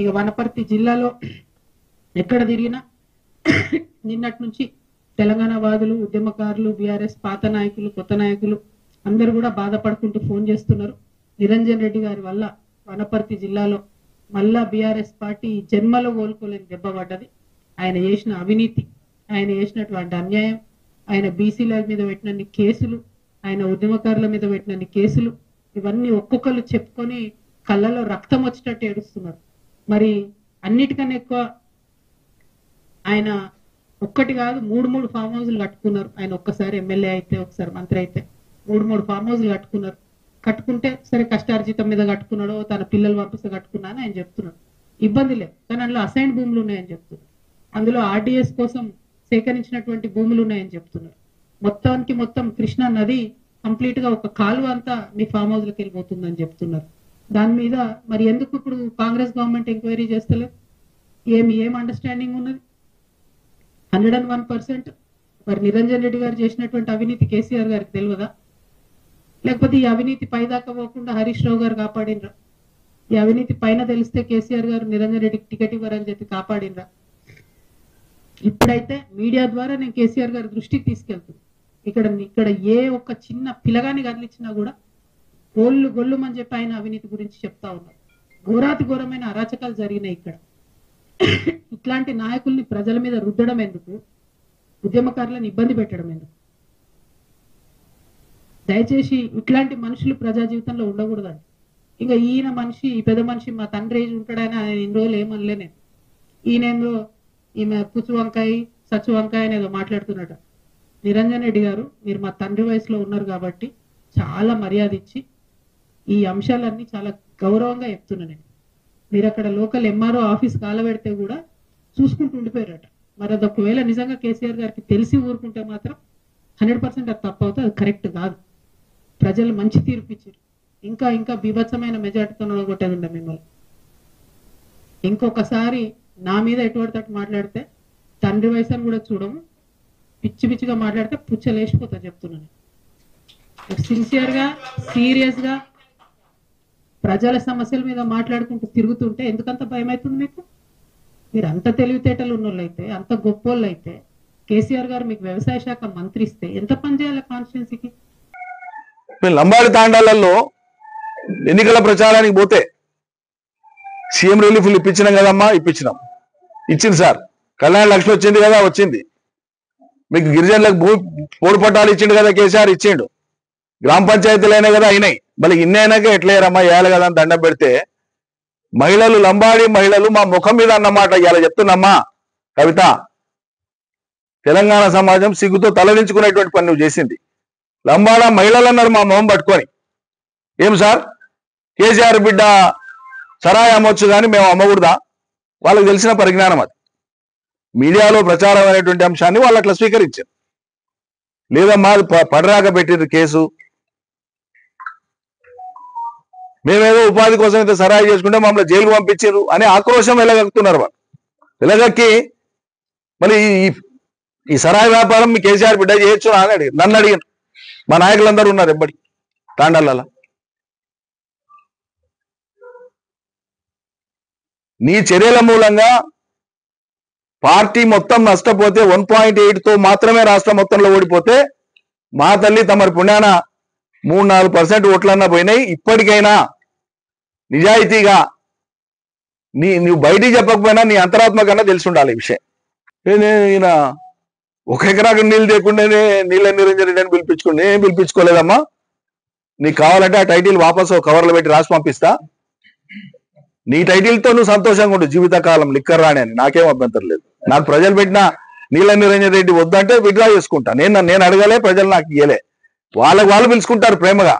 ఇక వనపర్తి జిల్లాలో ఎక్కడ తిరిగినా నిన్నటి నుంచి తెలంగాణ వాదులు, ఉద్యమకారులు, బీఆర్ఎస్ పాత నాయకులు, కొత్త నాయకులు అందరూ కూడా బాధపడుకుంటూ ఫోన్ చేస్తున్నారు. నిరంజన్ రెడ్డి గారి వల్ల వనపర్తి జిల్లాలో మళ్ళా బీఆర్ఎస్ పార్టీ జన్మలో కోలుకోలేని దెబ్బ పడ్డది. ఆయన చేసిన అవినీతి, ఆయన చేసినటువంటి అన్యాయం, ఆయన బీసీల మీద పెట్టినన్ని కేసులు, ఆయన ఉద్యమకారుల మీద పెట్టినన్ని కేసులు, ఇవన్నీ ఒక్కొక్కరు చెప్పుకొని కళ్ళలో రక్తం వచ్చేటట్టు ఏడుస్తున్నారు. మరి అన్నిటికన్నా ఎక్కువ ఆయన ఒక్కటి కాదు 3 ఫామ్ హౌస్లు కట్టుకున్నారు. ఆయన ఒక్కసారి ఎమ్మెల్యే అయితే, ఒకసారి మంత్రి అయితే 3 ఫామ్ హౌస్లు కట్టుకున్నారు. కట్టుకుంటే సరే కష్టార్జితం మీద కట్టుకున్నాడో, తన పిల్లలు పంపిస్తే కట్టుకున్నా అని ఆయన చెప్తున్నాడు. ఇబ్బంది లేదు, కానీ అందులో అసైన్ భూములు ఉన్నాయని చెప్తున్నారు. అందులో ఆర్డీఎస్ కోసం సేకరించినటువంటి భూములు ఉన్నాయని చెప్తున్నారు. మొత్తం కృష్ణా నది కంప్లీట్ గా ఒక కాలువ అంతా మీ ఫామ్ హౌస్ లకి వెళ్ళిపోతుందని చెప్తున్నారు. దాని మీద మరి ఎందుకు ఇప్పుడు కాంగ్రెస్ గవర్నమెంట్ ఎంక్వైరీ చేస్తలేదు? ఏం అండర్స్టాండింగ్ ఉన్నది? 101%. మరి నిరంజన్ రెడ్డి గారు చేసినటువంటి అవినీతి కేసీఆర్ గారికి తెలియదా? లేకపోతే ఈ అవినీతి పైదాకా పోకుండా హరీష్ రావు గారు కాపాడినరా? ఈ అవినీతి పైన తెలిస్తే కేసీఆర్ గారు నిరంజన్ రెడ్డికి టికెట్ ఇవ్వరని చెప్పి కాపాడినరా? ఇప్పుడైతే మీడియా ద్వారా నేను కేసీఆర్ గారి దృష్టికి తీసుకెళ్తున్నాను. ఇక్కడ ఏ ఒక్క చిన్న పిల్లగాని కదిలిచ్చినా కూడా గొల్లు అని చెప్పి ఆయన అవినీతి గురించి చెప్తా ఉన్నారు. ఘోరాతి ఘోరమైన అరాచకాలు జరిగినాయి ఇక్కడ. ఇట్లాంటి నాయకుల్ని ప్రజల మీద రుద్దడం ఎందుకు? ఉద్యమకారులను ఇబ్బంది పెట్టడం ఎందుకు? దయచేసి ఇట్లాంటి మనుషులు ప్రజా జీవితంలో ఉండకూడదండి. ఇంకా ఈయన మనిషి, ఈ పెద్ద మనిషి మా తండ్రి ఏజ్ ఉంటాడని ఆయన ఇన్ని రోజులు ఏమనలే నేను. ఈయనేందో ఈమె పుచ్చు వంకాయ సచ్చు వంకాయ అనేదో మాట్లాడుతున్నట. నిరంజన్ రెడ్డి గారు, మీరు మా తండ్రి వయసులో ఉన్నారు కాబట్టి చాలా మర్యాద ఇచ్చి ఈ అంశాలన్నీ చాలా గౌరవంగా చెప్తున్నా నేను. మీరు అక్కడ లోకల్ ఎంఆర్ఓ ఆఫీస్ కాలబెడితే కూడా చూసుకుంటూ ఉండిపోయారట. మరి అది ఒకవేళ నిజంగా కేసీఆర్ గారికి తెలిసి ఊరుకుంటే మాత్రం 100% అది తప్పు అవుతుంది, అది కరెక్ట్ కాదు. ప్రజలు మంచి తీర్పు ఇచ్చారు. ఇంకా బీభత్సమైన మెజార్టీతో కొట్టేది ఉండే మిమ్మల్ని. ఇంకొకసారి నా మీద ఎటువంటి మాట్లాడితే తండ్రి వయసు అని కూడా చూడము, పిచ్చిగా మాట్లాడితే పుచ్చలేసిపోతా చెప్తున్నాను. సిన్సియర్ గా, సీరియస్ గా ప్రజల సమస్యల మీద మాట్లాడుకుంటూ తిరుగుతుంటే ఎందుకంత భయం అవుతుంది మీకు? మీరు అంత తెలివితేటలు ఉన్నోళ్ళైతే, అంత గొప్పోళ్ళు అయితే కేసీఆర్ గారు మీకు వ్యవసాయ శాఖ మంత్రి ఇస్తే ఎంత పని చేయాలి కాన్స్టిట్యున్సీకి? లంబాడి తాండాలలో ఎన్నికల ప్రచారానికి పోతే సీఎం రిలీఫ్లు ఇప్పించినాం కదమ్మా, ఇచ్చింది సార్. కళ్యాణ లక్ష్మి వచ్చింది కదా, వచ్చింది. మీకు గిరిజనులకు పోడు పట్టాలు ఇచ్చిండు కదా కేసీఆర్, ఇచ్చిండు. గ్రామ పంచాయతీలు అయినా కదా అయినాయి. మళ్ళీ ఇన్నైనాక ఎట్లేరమ్మా వేయాలి కదా అని దండం పెడితే మహిళలు, లంబాడి మహిళలు మా ముఖం మీద అన్నమాట ఇలా చెప్తున్నమ్మా కవిత. తెలంగాణ సమాజం సిగ్గుతో తలదించుకునేటువంటి పని నువ్వు చేసింది. లంబాడ మహిళలు అన్నారు మా మొహం పట్టుకొని. ఏం సార్, కేసీఆర్ బిడ్డ సరాయి అమ్మొచ్చు కానీ మేము అమ్మకూడదా? వాళ్ళకి తెలిసిన పరిజ్ఞానం అది. మీడియాలో ప్రచారం అనేటువంటి అంశాన్ని వాళ్ళు అట్లా స్వీకరించారు. లేదమ్మా పడరాక పెట్టింది కేసు, మేమేదో ఉపాధి కోసం అయితే సరాయి చేసుకుంటే మమ్మల్ని జైలుకు పంపించారు అని ఆక్రోశం వెలగక్కుతున్నారు వాళ్ళు. వెలగక్కి మళ్ళీ ఈ సరాయి వ్యాపారం మీ కేసీఆర్ బిడ్డ చేయొచ్చు అని అడిగారు. నన్ను అడిగాను, మా నాయకులందరూ ఉన్నారు ఎప్పటి తాండాల. నీ చర్యల మూలంగా పార్టీ మొత్తం నష్టపోతే 1.8తో మాత్రమే రాష్ట్రం మొత్తంలో ఓడిపోతే మా తల్లి తమరి పుణ్యాన 3-4% ఓట్లన్నా పోయినాయి. ఇప్పటికైనా నిజాయితీగా నువ్వు బయటికి చెప్పకపోయినా నీ అంతరాత్మ కన్నా తెలిసి ఉండాలి ఈ విషయం. ఈయన 1 ఎకరాకు నీళ్ళు లేకుండానే నీళ్ళ నిరంజన్ రెడ్డి అని పిలిపించుకోండి. ఏం పిలిపించుకోలేదమ్మా. నీకు కావాలంటే ఆ టైటిల్ వాపసు కవర్లో పెట్టి రాసి పంపిస్తా. నీ టైటిల్తో నువ్వు సంతోషంగా ఉండు జీవితకాలం, లిక్కర్ రాని అని. నాకేం అభ్యంతరం లేదు. నాకు ప్రజలు పెట్టిన నీళ్ళ నిరంజన్ రెడ్డి వద్దంటే విడ్రా చేసుకుంటా. నేను అడగలే, ప్రజలు నాకు ఇయ్యలే. వాళ్ళు పిలుచుకుంటారు ప్రేమగా.